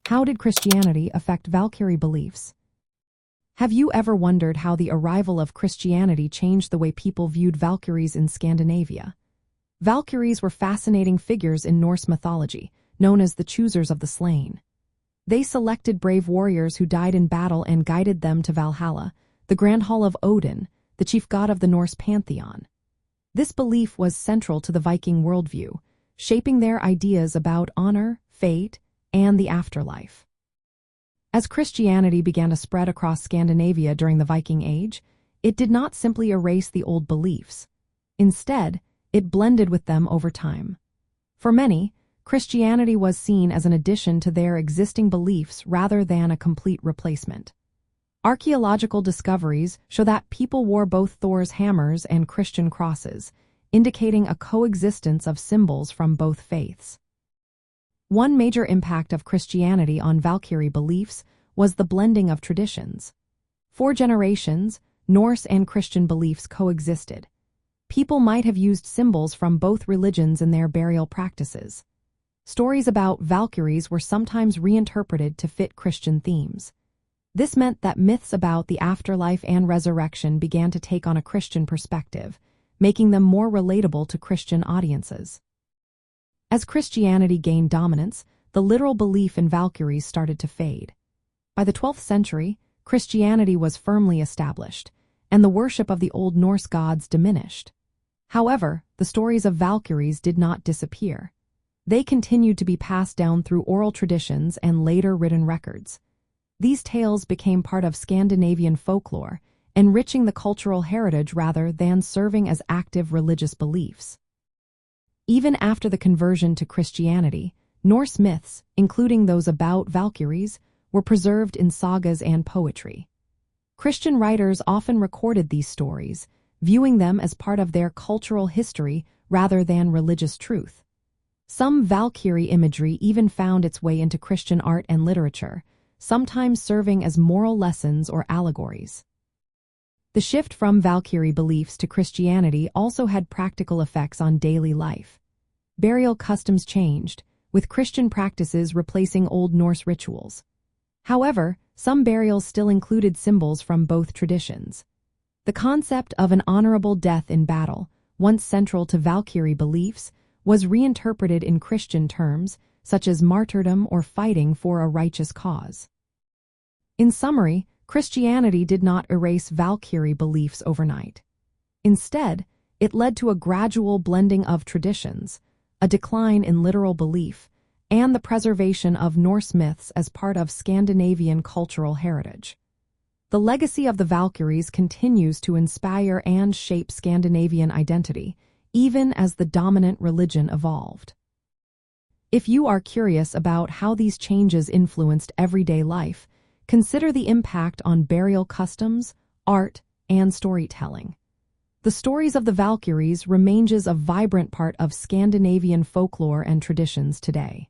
How did Christianity affect Valkyrie beliefs? Have you ever wondered how the arrival of Christianity changed the way people viewed Valkyries in Scandinavia? Valkyries were fascinating figures in Norse mythology, known as the choosers of the slain. They selected brave warriors who died in battle and guided them to Valhalla, the grand hall of Odin, the chief god of the Norse pantheon. This belief was central to the Viking worldview, shaping their ideas about honor, fate, and the afterlife. As Christianity began to spread across Scandinavia during the Viking Age, it did not simply erase the old beliefs. Instead, it blended with them over time. For many, Christianity was seen as an addition to their existing beliefs rather than a complete replacement. Archaeological discoveries show that people wore both Thor's hammers and Christian crosses, indicating a coexistence of symbols from both faiths. One major impact of Christianity on Valkyrie beliefs was the blending of traditions. For generations, Norse and Christian beliefs coexisted. People might have used symbols from both religions in their burial practices. Stories about Valkyries were sometimes reinterpreted to fit Christian themes. This meant that myths about the afterlife and resurrection began to take on a Christian perspective, making them more relatable to Christian audiences. As Christianity gained dominance, the literal belief in Valkyries started to fade. By the 12th century, Christianity was firmly established, and the worship of the Old Norse gods diminished. However, the stories of Valkyries did not disappear. They continued to be passed down through oral traditions and later written records. These tales became part of Scandinavian folklore, enriching the cultural heritage rather than serving as active religious beliefs. Even after the conversion to Christianity, Norse myths, including those about Valkyries, were preserved in sagas and poetry. Christian writers often recorded these stories, viewing them as part of their cultural history rather than religious truth. Some Valkyrie imagery even found its way into Christian art and literature, sometimes serving as moral lessons or allegories. The shift from Valkyrie beliefs to Christianity also had practical effects on daily life. Burial customs changed, with Christian practices replacing Old Norse rituals. However, some burials still included symbols from both traditions. The concept of an honorable death in battle, once central to Valkyrie beliefs, was reinterpreted in Christian terms, such as martyrdom or fighting for a righteous cause. In summary, Christianity did not erase Valkyrie beliefs overnight. Instead, it led to a gradual blending of traditions, a decline in literal belief, and the preservation of Norse myths as part of Scandinavian cultural heritage. The legacy of the Valkyries continues to inspire and shape Scandinavian identity, even as the dominant religion evolved. If you are curious about how these changes influenced everyday life, consider the impact on burial customs, art, and storytelling. The stories of the Valkyries remain a vibrant part of Scandinavian folklore and traditions today.